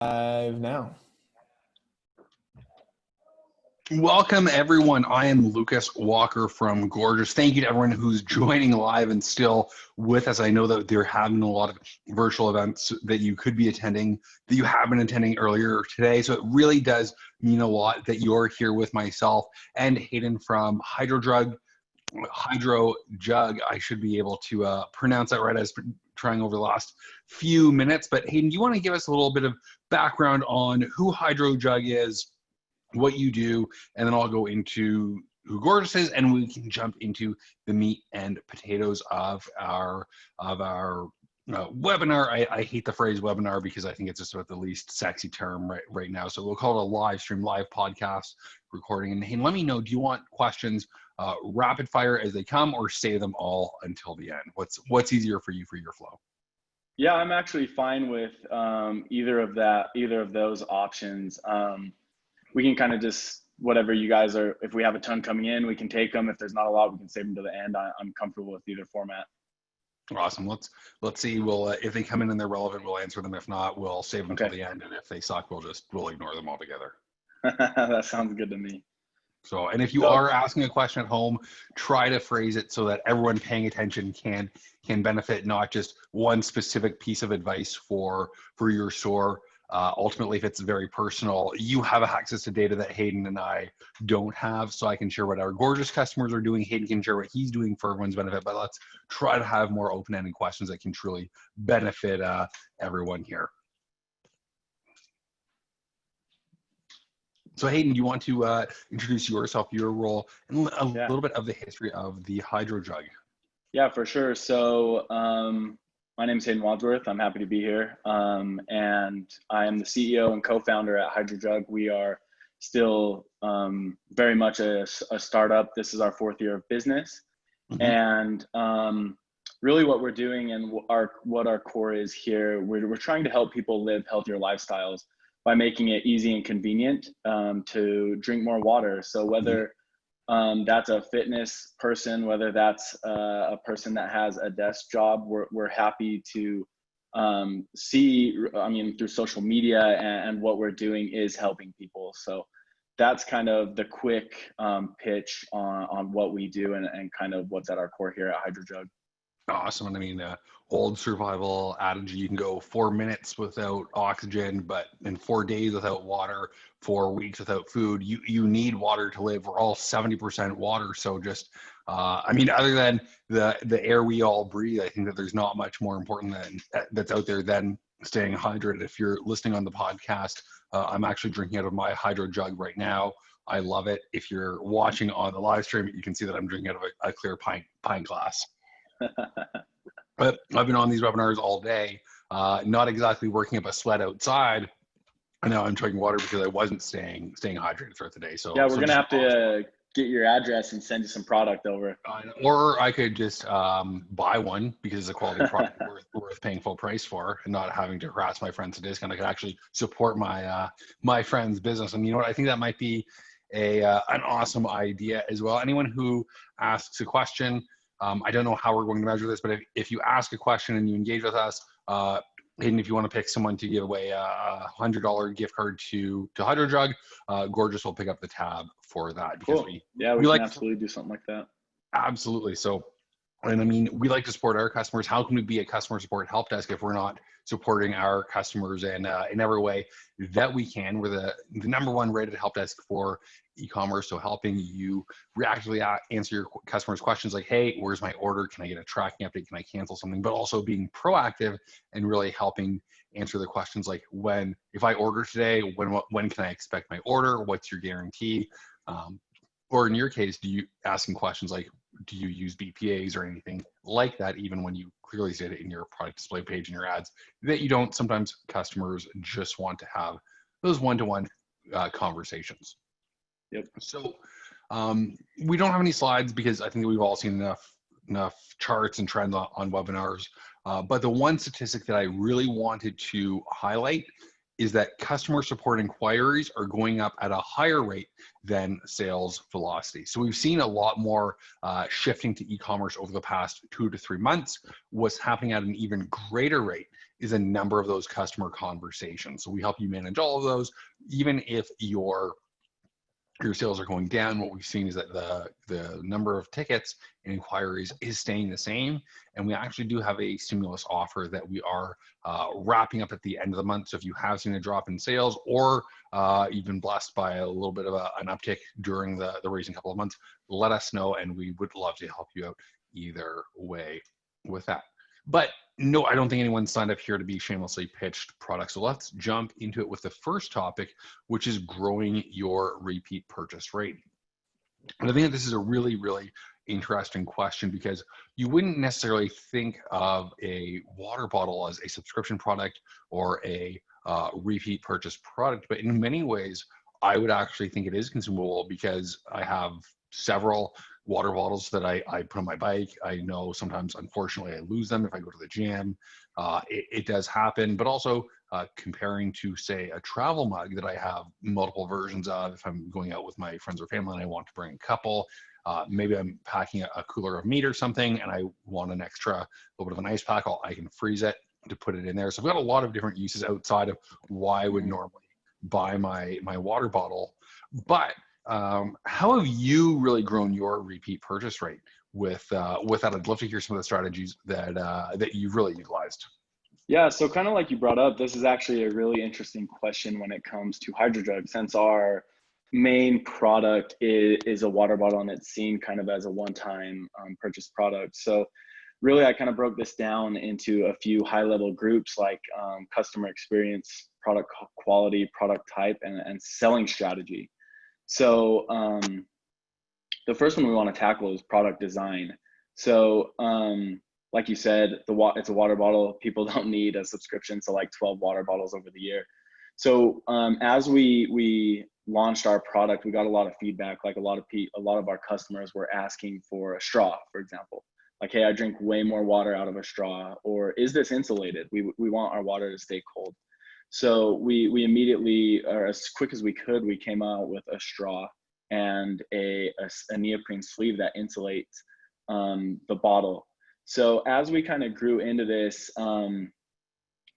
Live now. Welcome, everyone. I am Lucas Walker from Gorgias. Thank you to everyone who's joining live and still with us. I know that they're having a lot of virtual events that you could be attending, that you have been attending earlier today. So it really does mean a lot that you're here with myself and Hayden from Hydrojug. I should be able to pronounce that right. I was trying over the last few minutes. But Hayden, do you want to give us a little bit of background on who Hydrojug is, what you do, and then I'll go into who Gorgias is, and we can jump into the meat and potatoes of our webinar. I hate the phrase webinar because I think it's just about the least sexy term right now. So we'll call it a live stream, live podcast recording. And hey, let me know, do you want questions rapid fire as they come, or save them all until the end? What's easier for you for your flow? Yeah, I'm actually fine with either of those options. We can kind of just, whatever you guys are, if we have a ton coming in, we can take them. If there's not a lot, we can save them to the end. I'm comfortable with either format. Awesome. Let's see. We'll if they come in and they're relevant, we'll answer them. If not, we'll save them till the end. And if they suck, we'll ignore them altogether. That sounds good to me. So, and if you are asking a question at home, try to phrase it so that everyone paying attention can benefit, not just one specific piece of advice for your store. Ultimately, if it's very personal, you have access to data that Hayden and I don't have, so I can share what our Gorgias customers are doing. Hayden can share what he's doing for everyone's benefit, but let's try to have more open-ended questions that can truly benefit everyone here. So Hayden, do you want to introduce yourself, your role, and a little bit of the history of the Hydrojug? Yeah, for sure. So my name is Hayden Wadsworth. I'm happy to be here. And I am the CEO and co-founder at Hydrojug. We are still very much a startup. This is our 4th year of business. Mm-hmm. And really what we're doing and what our core is here, we're trying to help people live healthier lifestyles by making it easy and convenient to drink more water. So whether that's a fitness person, whether that's a person that has a desk job, we're happy to see, through social media, and what we're doing is helping people. So that's kind of the quick pitch on what we do and kind of what's at our core here at Hydrojug. Awesome. And I mean, old survival adage, you can go 4 minutes without oxygen, but in 4 days without water, 4 weeks without food. You need water to live. We're all 70% water. So just, other than the air we all breathe, I think that there's not much more important that's out there than staying hydrated. If you're listening on the podcast, I'm actually drinking out of my Hydrojug right now. I love it. If you're watching on the live stream, you can see that I'm drinking out of a clear pint glass. But I've been on these webinars all day, not exactly working up a sweat outside. And now I'm drinking water because I wasn't staying hydrated throughout the day. So yeah, we're gonna have to get your address and send you some product over. Or I could just buy one because it's a quality product worth paying full price for, and not having to harass my friends to discount. I could actually support my friend's business. And you know what? I think that might be an awesome idea as well. Anyone who asks a question, I don't know how we're going to measure this, but if you ask a question and you engage with us, Hayden, if you want to pick someone to give away a $100 gift card to Hydrojug, Gorgias will pick up the tab for that. Because cool. We can like absolutely do something like that. Absolutely. So, and I mean, we like to support our customers. How can we be a customer support help desk if we're not supporting our customers in every way that we can? We're the number one rated help desk for e-commerce. So helping you reactively answer your customers' questions like, hey, where's my order? Can I get a tracking update? Can I cancel something? But also being proactive and really helping answer the questions like, if I order today, when can I expect my order? What's your guarantee? Or in your case, asking questions like, do you use BPAs or anything like that, even when you clearly state it in your product display page and your ads, that you don't? Sometimes customers just want to have those one-to-one conversations. Yep. So we don't have any slides because I think we've all seen enough charts and trends on webinars. But the one statistic that I really wanted to highlight is that customer support inquiries are going up at a higher rate than sales velocity. So we've seen a lot more shifting to e-commerce over the past 2 to 3 months. What's happening at an even greater rate is a number of those customer conversations. So we help you manage all of those, even if your sales are going down. What we've seen is that the number of tickets and inquiries is staying the same. And we actually do have a stimulus offer that we are wrapping up at the end of the month. So if you have seen a drop in sales, or you've been blessed by a little bit of an uptick during the recent couple of months, let us know, and we would love to help you out either way with that. But no, I don't think anyone signed up here to be shamelessly pitched products. So let's jump into it with the first topic, which is growing your repeat purchase rate. And I think that this is a really, really interesting question, because you wouldn't necessarily think of a water bottle as a subscription product or a repeat purchase product, but in many ways, I would actually think it is consumable, because I have several water bottles that I put on my bike. I know sometimes, unfortunately, I lose them if I go to the gym. It does happen, but also comparing to, say, a travel mug that I have multiple versions of. If I'm going out with my friends or family and I want to bring a couple, maybe I'm packing a cooler of meat or something and I want an extra little bit of an ice pack, I can freeze it to put it in there. So I've got a lot of different uses outside of why I would normally buy my water bottle. But how have you really grown your repeat purchase rate with that? I'd love to hear some of the strategies that you've really utilized. Yeah, so kind of like you brought up, this is actually a really interesting question when it comes to HydroJug, since our main product is a water bottle and it's seen kind of as a one-time purchase product. So really, I kind of broke this down into a few high-level groups, like customer experience, product quality, product type, and selling strategy. So the first one we want to tackle is product design. So like you said, it's a water bottle. People don't need a subscription to like 12 water bottles over the year. So as we launched our product, we got a lot of feedback. Like a lot of our customers were asking for a straw, for example. Like, hey, I drink way more water out of a straw, or is this insulated? We want our water to stay cold. So we immediately, or as quick as we could, we came out with a straw and a neoprene sleeve that insulates the bottle. So as we kind of grew into this,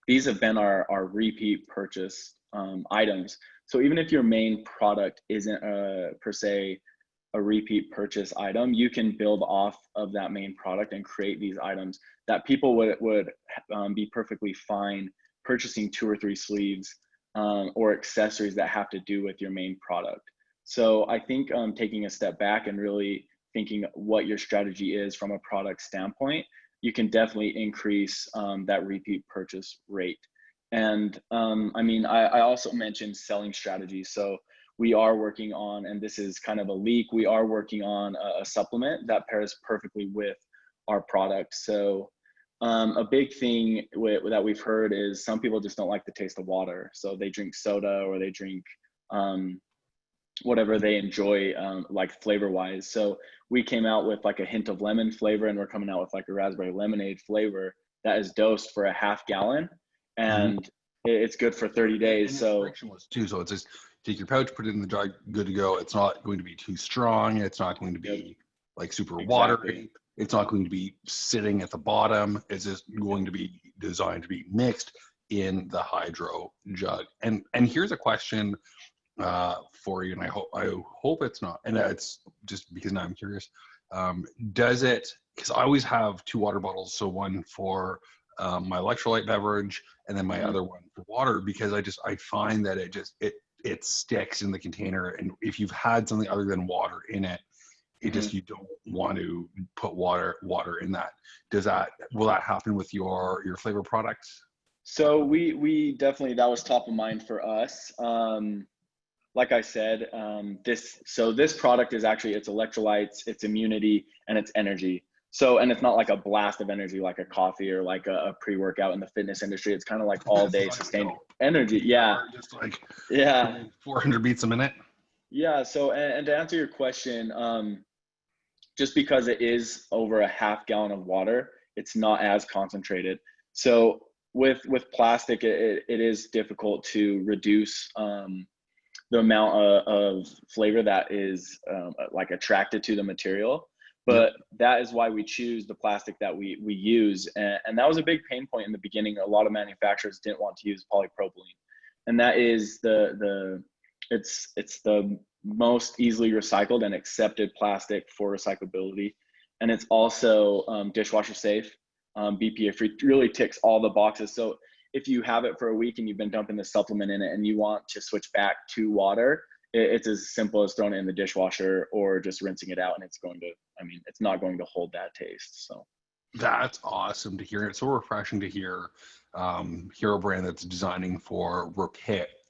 these have been our repeat purchase items. So even if your main product isn't per se a repeat purchase item, you can build off of that main product and create these items that people would be perfectly fine purchasing 2 or 3 sleeves or accessories that have to do with your main product. So I think taking a step back and really thinking what your strategy is from a product standpoint, you can definitely increase that repeat purchase rate. And I mean, I also mentioned selling strategies. So we are working on, and this is kind of a leak, we are working on a supplement that pairs perfectly with our product. So a big thing that we've heard is some people just don't like the taste of water. So they drink soda, or they drink whatever they enjoy, like flavor wise. So we came out with like a hint of lemon flavor, and we're coming out with like a raspberry lemonade flavor that is dosed for a half gallon, and it's good for 30 days. And so frictionless too. So it's just take your pouch, put it in the jug, good to go. It's not going to be too strong. It's not going to be like super watery. It's not going to be sitting at the bottom. It's just going to be designed to be mixed in the hydro jug. And here's a question for you, and I hope it's not. And it's just because now I'm curious. Does it? Because I always have 2 water bottles. So one for my electrolyte beverage, and then my other one for water, because I find that it sticks in the container, and if you've had something other than water in it, you don't want to put water in that. Will that happen with your flavor products? So we definitely, that was top of mind for us. Like I said, this product is actually, it's electrolytes, it's immunity, and it's energy. So, and it's not like a blast of energy like a coffee or like a pre-workout in the fitness industry. It's kind of like all day sustained energy. Yeah. Just like 400 beats a minute. Yeah. So, and to answer your question, just because it is over a half gallon of water, it's not as concentrated. So with plastic, it is difficult to reduce the amount of flavor that is like attracted to the material. Yep. But that is why we choose the plastic that we use. And that was a big pain point in the beginning. A lot of manufacturers didn't want to use polypropylene. And that is it's the most easily recycled and accepted plastic for recyclability. And it's also dishwasher safe, BPA free, really ticks all the boxes. So if you have it for a week and you've been dumping the supplement in it and you want to switch back to water, it's as simple as throwing it in the dishwasher or just rinsing it out, and it's going to, I mean, it's not going to hold that taste. So That's awesome to hear. It's so refreshing to hear a brand that's designing for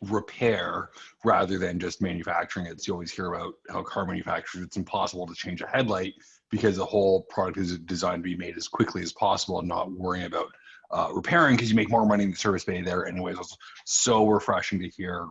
repair rather than just manufacturing it. So you always hear about how car manufacturers, it's impossible to change a headlight because the whole product is designed to be made as quickly as possible and not worrying about repairing because you make more money in the service bay there anyways. It's so refreshing to hear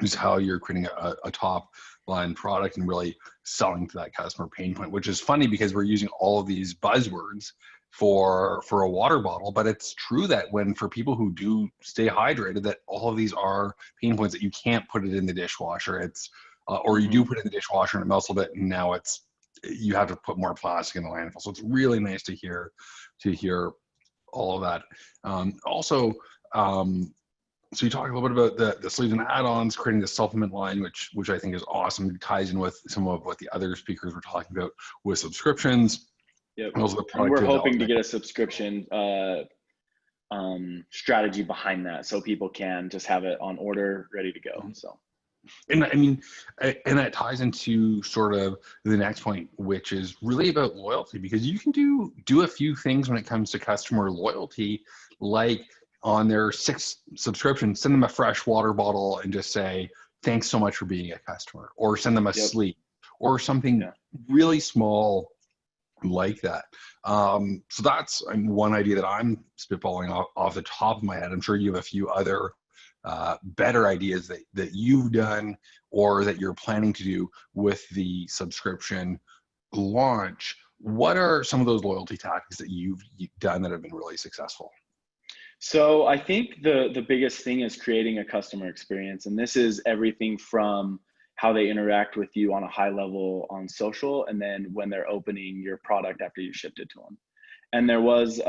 is how you're creating a top line product and really selling to that customer pain point, which is funny because we're using all of these buzzwords for a water bottle, but it's true that when for people who do stay hydrated, that all of these are pain points that you can't put it in the dishwasher. It's or you do put it in the dishwasher and it melts a bit, and now you have to put more plastic in the landfill. So it's really nice to hear all of that. Also, so you talked a little bit about the sleeves and add-ons, creating the supplement line, which I think is awesome. It ties in with some of what the other speakers were talking about with subscriptions. yep. And also the And product we're hoping to development. get a subscription strategy behind that, so people can just have it on order, ready to go. So, And I mean, and that ties into sort of the next point, which is really about loyalty, because you can do a few things when it comes to customer loyalty, like on their 6th subscription, send them a fresh water bottle and just say, thanks so much for being a customer, or send them a sleeve or something really small like that. So that's one idea that I'm spitballing off the top of my head. I'm sure you have a few other better ideas that you've done or that you're planning to do with the subscription launch. What are some of those loyalty tactics that you've done that have been really successful? So I think the biggest thing is creating a customer experience. And this is everything from how they interact with you on a high level on social, and then when they're opening your product after you shipped it to them. And there was,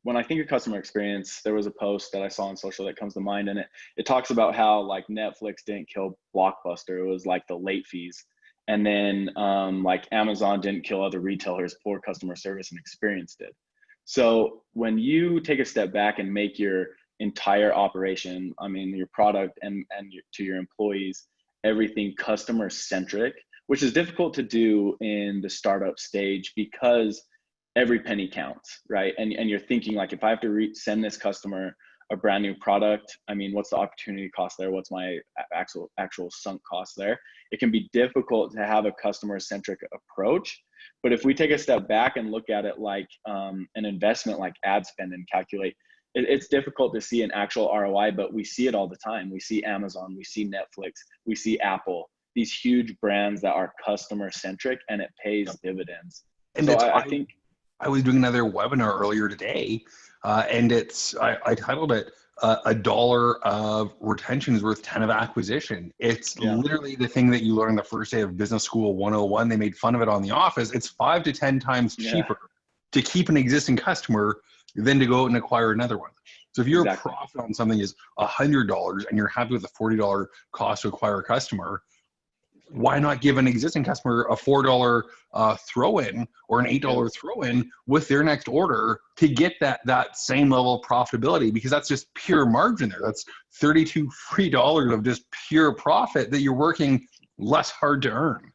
when I think of customer experience, there was a post that I saw on social that comes to mind, and it talks about how like Netflix didn't kill Blockbuster. It was like the late fees. And then like Amazon didn't kill other retailers, poor customer service and experience did. So when you take a step back and make your entire operation, I mean, your product and to your employees, everything customer centric, which is difficult to do in the startup stage because every penny counts, right? And you're thinking like, if I have to send this customer a brand new product, I mean, what's the opportunity cost there? What's my actual sunk cost there? It can be difficult to have a customer centric approach. But if we take a step back and look at it like an investment, like ad spend, and calculate, it's difficult to see an actual ROI, but we see it all the time. We see Amazon, we see Netflix, we see Apple, these huge brands that are customer centric, and it pays dividends. And so I think I was doing another webinar earlier today, and I titled it $1 of retention is worth 10 of acquisition. It's literally the thing that you learn the first day of business school 101. They made fun of it on The Office. It's 5 to 10 times cheaper to keep an existing customer than to go out and acquire another one. So if your profit on something is $100 and you're happy with the $40 cost to acquire a customer, why not give an existing customer a $4 throw-in or an $8 throw-in with their next order to get that same level of profitability? Because that's just pure margin there. That's $32 free of just pure profit that you're working less hard to earn.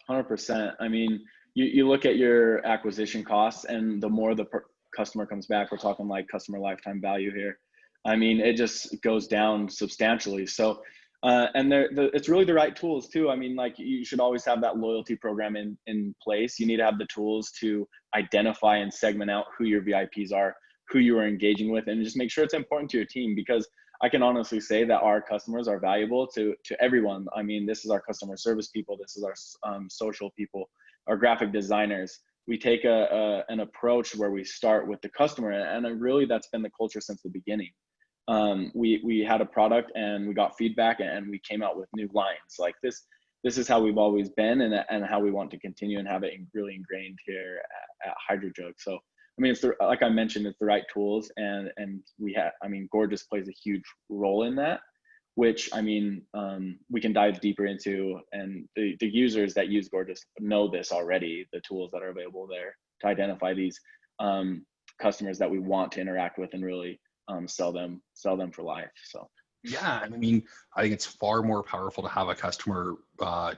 100%. I mean, you look at your acquisition costs, and the more the customer comes back, we're talking like customer lifetime value here. I mean, it just goes down substantially. So and it's really the right tools too. I mean, like, you should always have that loyalty program in place. You need to have the tools to identify and segment out who your VIPs are, who you are engaging with, and just make sure it's important to your team, because I can honestly say that our customers are valuable to everyone. I mean, this is our customer service people, this is our social people, our graphic designers. we take an approach where we start with the customer, and really that's been the culture since the beginning. We had a product and we got feedback, and we came out with new lines like this. This is how we've always been, and how we want to continue and have it really ingrained here at HydroJug. So I mean, like I mentioned, it's the right tools, and we have, I mean, Gorgias plays a huge role in that, which, I mean, we can dive deeper into, and the users that use Gorgias know this already, the tools that are available there to identify these customers that we want to interact with and really sell them for life. So Yeah, I mean, I think it's far more powerful to have a customer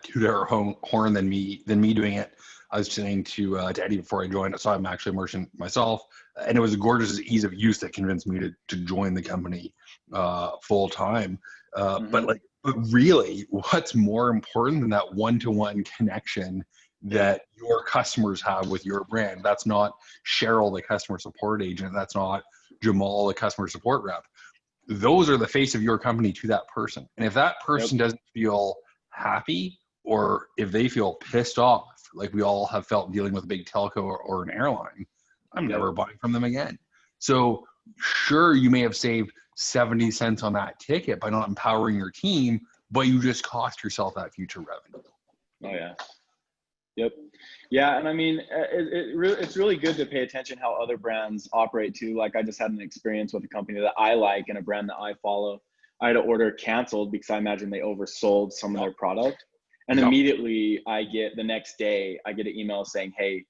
toot their horn than me doing it. I was saying to Eddie before I joined, so I'm actually a merchant myself, and it was Gorgias' ease of use that convinced me to join the company full time. But really, what's more important than that one-to-one connection that your customers have with your brand? That's not Cheryl, the customer support agent. That's not Jamal, the customer support rep. Those are the face of your company to that person. And if that person doesn't feel happy, or if they feel pissed off, like we all have felt dealing with a big telco or an airline, I'm never buying from them again. So sure, you may have saved 70 cents on that ticket by not empowering your team, but you just cost yourself that future revenue. Oh yeah. Yep. Yeah, and I mean, it's really good to pay attention how other brands operate too. Like I just had an experience with a company that I like and a brand that I follow. I had an order canceled because I imagine they oversold some of their product. And immediately the next day, I get an email saying, hey,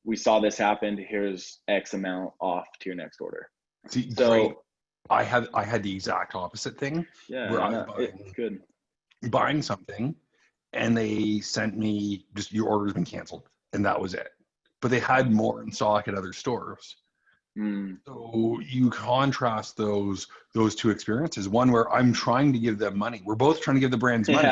we saw this happen. Here's X amount off to your next order. See, so I had the exact opposite thing. Yeah, where I was good. Buying something, and they sent me just, your order's been canceled, and that was it. But they had more in stock at other stores. So you contrast those two experiences. One where I'm trying to give them money. We're both trying to give the brands money.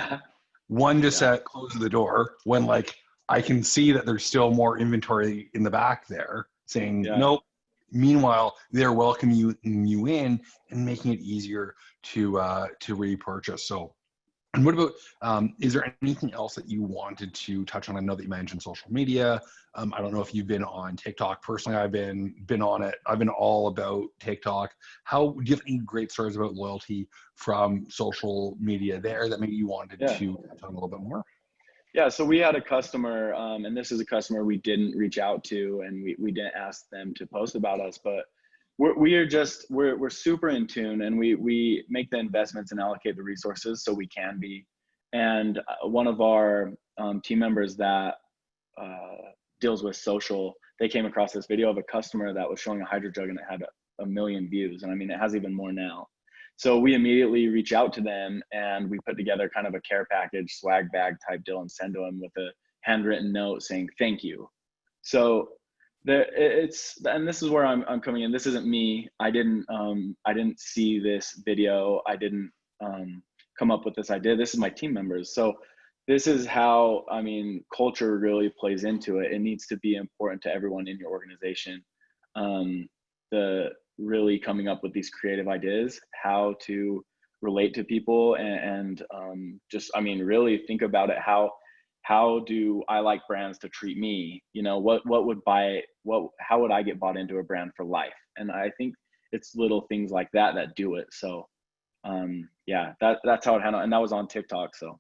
One just said close the door, when like I can see that there's still more inventory in the back there saying nope. Meanwhile, they're welcoming you in and making it easier to repurchase. So, and what about, is there anything else that you wanted to touch on? I know that you mentioned social media. I don't know if you've been on TikTok. Personally, I've been on it. I've been all about TikTok. Do you have any great stories about loyalty from social media there that maybe you wanted to touch on a little bit more? Yeah, so we had a customer, and this is a customer we didn't reach out to, and we didn't ask them to post about us, but we're super in tune, and we make the investments and allocate the resources so we can be. And one of our team members that deals with social, they came across this video of a customer that was showing a HydroJug, and it had a million views, and I mean, it has even more now. So we immediately reach out to them, and we put together kind of a care package, swag bag type deal, and send to them with a handwritten note saying thank you. So and this is where I'm coming in. This isn't me. I didn't see this video. I didn't come up with this idea. This is my team members. So this is how, I mean, culture really plays into it. It needs to be important to everyone in your organization. The really coming up with these creative ideas, how to relate to people, and just, I mean, really think about it. How do I like brands to treat me? You know, how would I get bought into a brand for life? And I think it's little things like that do it. So yeah, that's how it handled, and that was on TikTok. So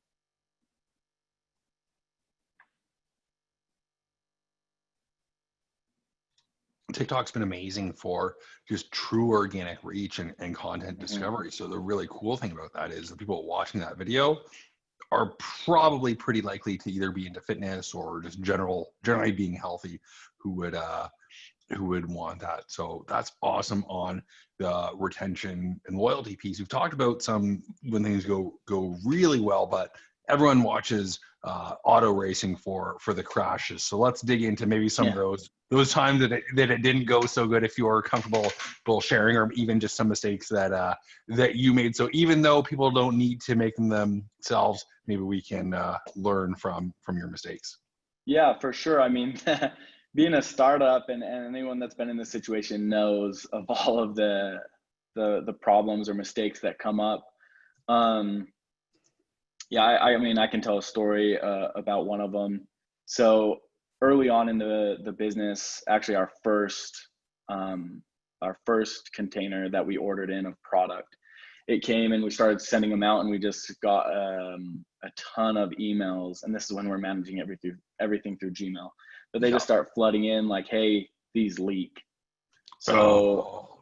TikTok's been amazing for just true organic reach and content discovery. So the really cool thing about that is the people watching that video are probably pretty likely to either be into fitness or just generally being healthy, who would want that. So that's awesome on the retention and loyalty piece. We've talked about some when things go really well, but everyone watches auto racing for the crashes. So let's dig into maybe some of those times that it didn't go so good, if you're comfortable sharing, or even just some mistakes that you made. So even though people don't need to make them themselves, maybe we can learn from your mistakes. Yeah, for sure. I mean, being a startup, and anyone that's been in this situation knows of all of the problems or mistakes that come up. Yeah, I mean, I can tell a story about one of them. So early on in the business, actually our first container that we ordered in of product, it came and we started sending them out, and we just got a ton of emails. And this is when we're managing everything through Gmail. But they just start flooding in like, "Hey, these leak." So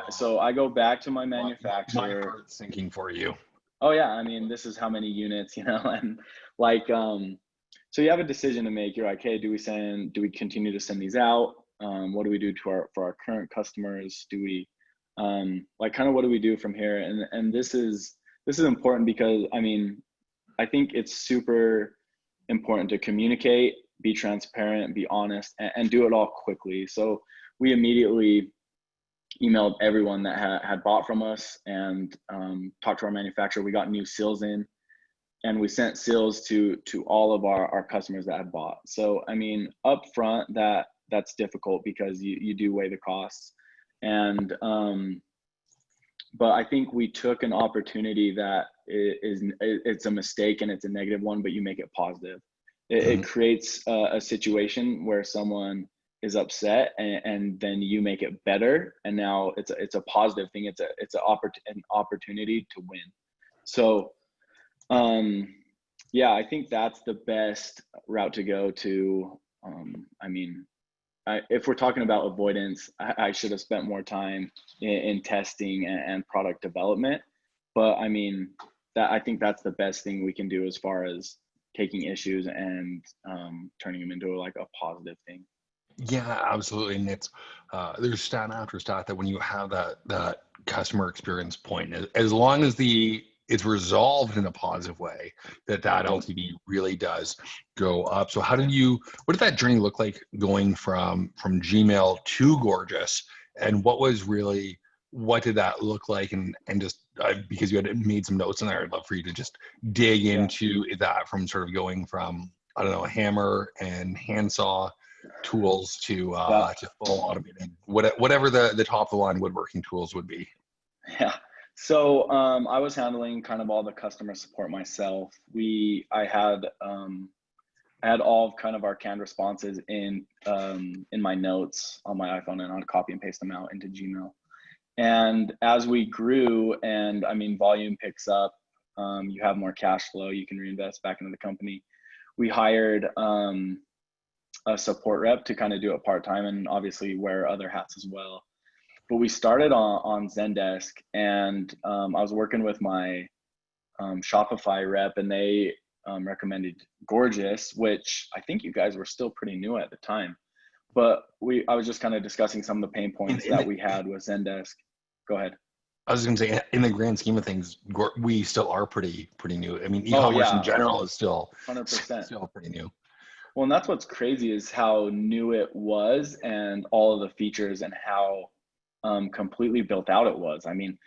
so I go back to my manufacturer. My heart's sinking for you. Oh yeah, I mean, this is how many units, and like, so you have a decision to make. You're like, hey, do we continue to send these out? What do we do for our current customers? Do we, like, kind of, what do we do from here? And this is important because, I mean, I think it's super important to communicate, be transparent, be honest, and do it all quickly. So we immediately emailed everyone that had bought from us, and talked to our manufacturer. We got new seals in, and we sent seals to all of our customers that had bought. So, I mean, up front, that's difficult because you do weigh the costs. And but I think we took an opportunity that it's a mistake and it's a negative one, but you make it positive. It creates a situation where someone is upset, and then you make it better, and now it's a positive thing. It's an opportunity to win. So yeah, I think that's the best route to go to. I mean, if we're talking about avoidance, I should have spent more time in testing and product development. But I mean, I think that's the best thing we can do as far as taking issues and turning them into like a positive thing. Yeah, absolutely. And it's there's stat after stat that when you have that customer experience point, as long as it's resolved in a positive way, that LTV really does go up. So what did that journey look like going from Gmail to Gorgias, and what did that look like? And just because you had made some notes in there, I'd love for you to just dig into that, from sort of going from, I don't know, a hammer and handsaw tools to full automated, whatever the top of the line woodworking tools would be. Yeah. So I was handling kind of all the customer support myself. I had all of kind of our canned responses in my notes on my iPhone, and I'd copy and paste them out into Gmail. And as we grew, and I mean, volume picks up, you have more cash flow, you can reinvest back into the company. We hired a support rep to kind of do it part-time, and obviously wear other hats as well. But we started on Zendesk, and I was working with my Shopify rep, and they recommended Gorgias, which I think you guys were still pretty new at the time. But I was just kind of discussing some of the pain points that we had with Zendesk. Go ahead. I was going to say, in the grand scheme of things, we still are pretty new. I mean, e-commerce in general is still 100%. Still pretty new. Well, and that's what's crazy, is how new it was, and all of the features, and how completely built out it was. I mean,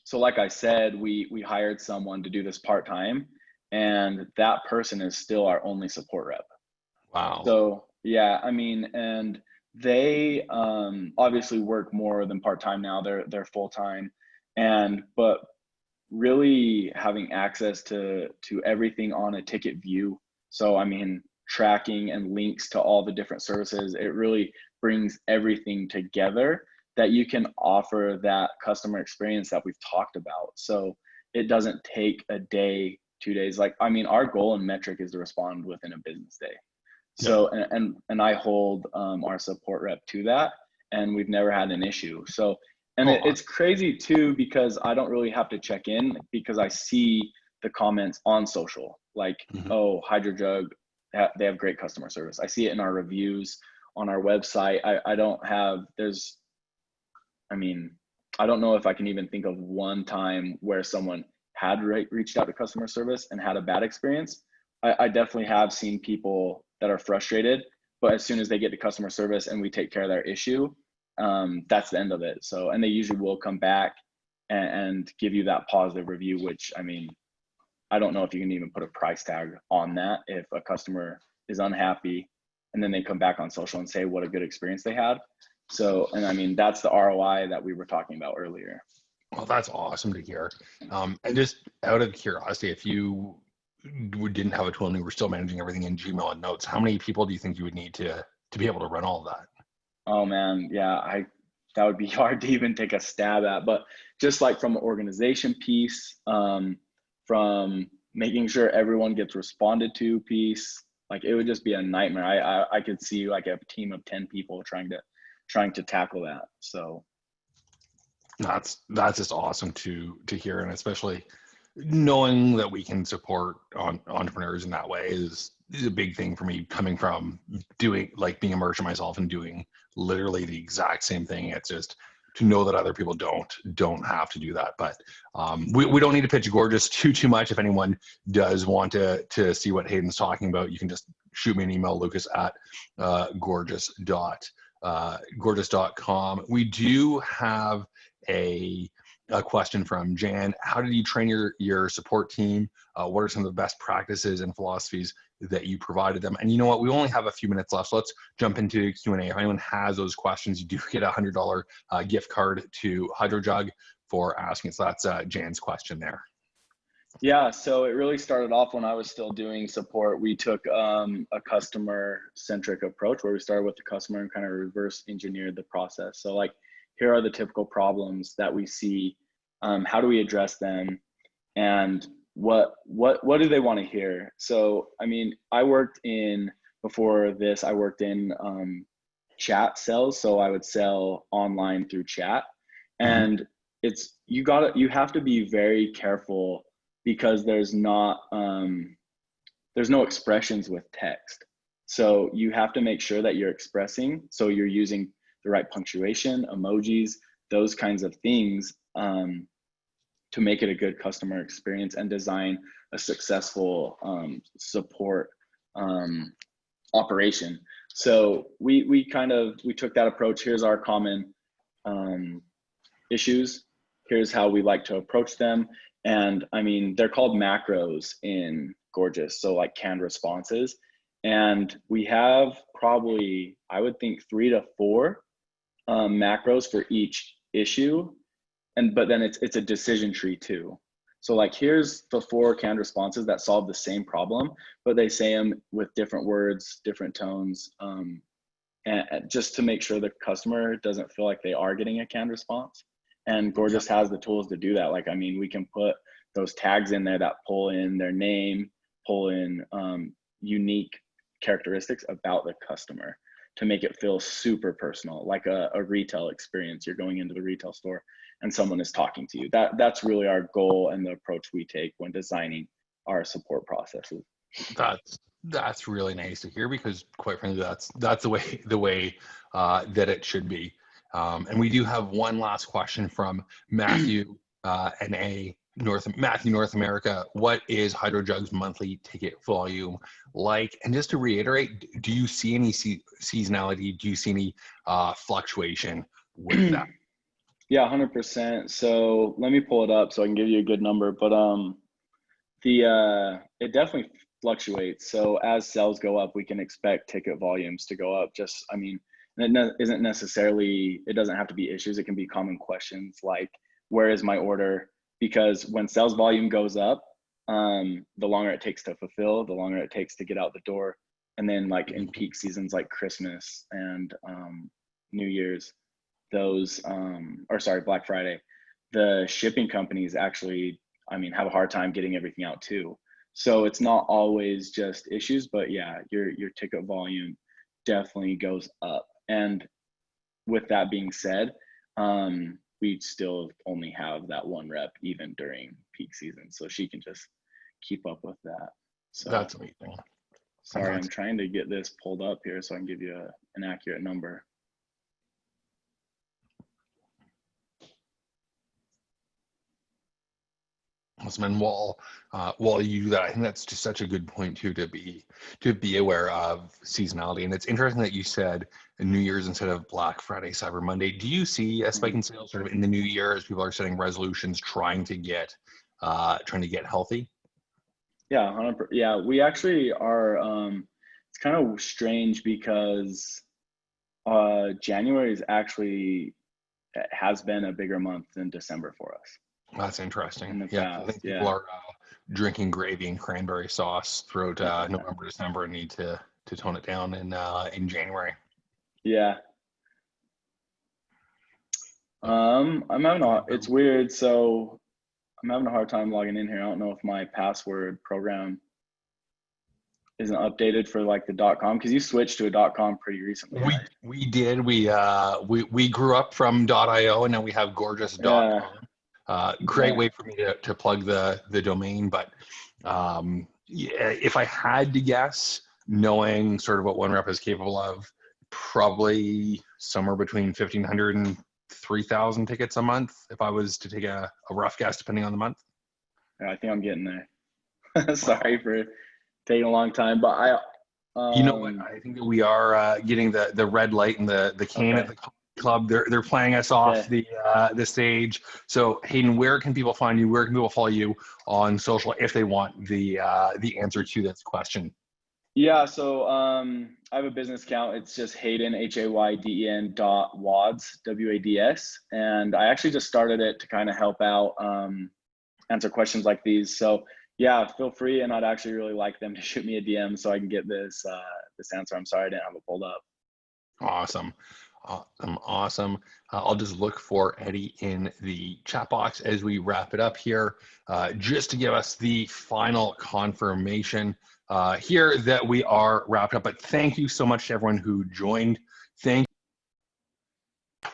so like I said, we hired someone to do this part-time, and that person is still our only support rep. Wow. So yeah, I mean, and they obviously work more than part-time now. They're full-time, but really having access to everything on a ticket view. So I mean, tracking and links to all the different services, it really brings everything together that you can offer that customer experience that we've talked about. So it doesn't take a day, 2 days. Like, I mean, our goal and metric is to respond within a business day. So, and I hold our support rep to that, and we've never had an issue. So, and it's crazy too, because I don't really have to check in, because I see the comments on social, like, oh, HydroJug, they have great customer service. I see it in our reviews on our website. I don't know if I can even think of one time where someone had reached out to customer service and had a bad experience. I definitely have seen people that are frustrated, but as soon as they get to customer service and we take care of their issue, that's the end of it. So, and they usually will come back and give you that positive review, which, I mean, I don't know if you can even put a price tag on that. If a customer is unhappy and then they come back on social and say what a good experience they had. So, and I mean, that's the ROI that we were talking about earlier. Well, that's awesome to hear. And just out of curiosity, if you we didn't have a tool and we were still managing everything in Gmail and Notes, how many people do you think you would need to be able to run all of that? Oh man, yeah, that would be hard to even take a stab at. But just like from an organization piece, from making sure everyone gets responded to piece, like it would just be a nightmare. I could see like a team of 10 people trying to tackle that. So That's just awesome to hear, and especially knowing that we can support entrepreneurs in that way is a big thing for me, coming from doing, like, being immersed in myself and doing literally the exact same thing. It's just to know that other people don't have to do that. But we don't need to pitch Gorgias too much. If anyone does want to see what Hayden's talking about, you can just shoot me an email, Lucas at gorgias.com. We do have a question from Jan. How did you train your support team? What are some of the best practices and philosophies that you provided them? And you know what? We only have a few minutes left, so let's jump into Q&A. If anyone has those questions, you do get a $100 gift card to HydroJug for asking. So that's Jan's question there. Yeah, so it really started off when I was still doing support. We took a customer-centric approach where we started with the customer and kind of reverse engineered the process. So like, here are the typical problems that we see. How do we address them? And what do they want to hear? So, I mean, before this, I worked in chat sales. So I would sell online through chat. And you have to be very careful because there's no expressions with text. So you have to make sure that you're expressing. So you're using the right punctuation, emojis, those kinds of things to make it a good customer experience and design a successful support operation. So we took that approach. Here's our common issues. Here's how we like to approach them. And I mean, they're called macros in Gorgias, so like canned responses. And we have probably, I would think, 3 to 4 macros for each issue, but then it's a decision tree too. So like, here's the 4 canned responses that solve the same problem, but they say them with different words, different tones, and just to make sure the customer doesn't feel like they are getting a canned response. And Gorgias has the tools to do that. Like, I mean, we can put those tags in there that pull in their name, pull in unique characteristics about the customer to make it feel super personal, like a retail experience. You're going into the retail store and someone is talking to you. That's really our goal and the approach we take when designing our support processes. That's really nice to hear, because quite frankly, that's the way that it should be. And we do have one last question from Matthew Matthew, North America. What is HydroJug's monthly ticket volume like? And just to reiterate, do you see any seasonality? Do you see any fluctuation with that? Yeah, 100%. So let me pull it up so I can give you a good number. But it definitely fluctuates. So as sales go up, we can expect ticket volumes to go up. I mean, it isn't necessarily, it doesn't have to be issues. It can be common questions like, where is my order? Because when sales volume goes up, the longer it takes to fulfill, the longer it takes to get out the door. And then like in peak seasons like Christmas and New Year's, Black Friday, the shipping companies actually, I mean, have a hard time getting everything out too. So it's not always just issues, but yeah, your ticket volume definitely goes up. And with that being said, we still only have that one rep even during peak season, so she can just keep up with that. So that's amazing. Sorry, I'm trying to get this pulled up here so I can give you an accurate number. And while you do that, I think that's just such a good point too, to be aware of seasonality. And it's interesting that you said New Year's instead of Black Friday, Cyber Monday. Do you see a spike in sales sort of in the new year as people are setting resolutions, trying to get healthy? Yeah, 100%. Yeah, we actually are. It's kind of strange because January has been a bigger month than December for us. That's interesting. In the Yeah, past, I think people are drinking gravy and cranberry sauce throughout November, December, and need to tone it down in January. Yeah. It's weird. So I'm having a hard time logging in here. I don't know if my password program isn't updated for like the .com, because you switched to a .com pretty recently, right? We did. We grew up from .io, and now we have gorgeous.com. Great way for me to plug the domain, but yeah, if I had to guess, knowing sort of what OneRep is capable of, probably somewhere between 1,500 and 3,000 tickets a month, if I was to take a rough guess, depending on the month. Yeah, I think I'm getting there. Sorry for taking a long time, but you know what? I think that we are getting the red light and the cane at the club. They're playing us off the stage. So Hayden, where can people find you? Where can people follow you on social if they want the answer to this question? Yeah, so I have a business account. It's just Hayden, HAYDEN .wads, WADS, and I actually just started it to kind of help out answer questions like these. So yeah, feel free, and I'd actually really like them to shoot me a DM so I can get this answer. I'm sorry I didn't have it pulled up. Awesome. I'll just look for Eddie in the chat box as we wrap it up here, just to give us the final confirmation here that we are wrapped up. But thank you so much to everyone who joined. Thank you,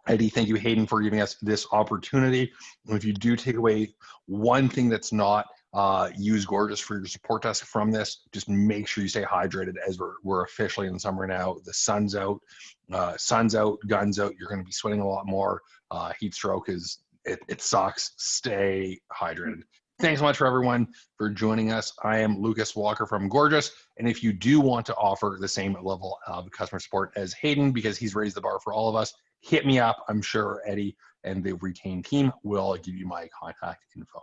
Eddie. Thank you, Hayden, for giving us this opportunity. And if you do take away one thing that's not use Gorgias for your support desk from this, just make sure you stay hydrated, as we're officially in summer now. The sun's out, guns out. You're going to be sweating a lot more. Heat stroke it sucks. Stay hydrated. Thanks so much for everyone for joining us. I am Lucas Walker from Gorgias, and if you do want to offer the same level of customer support as Hayden, because he's raised the bar for all of us, hit me up. I'm sure Eddie and the Retain team will give you my contact info.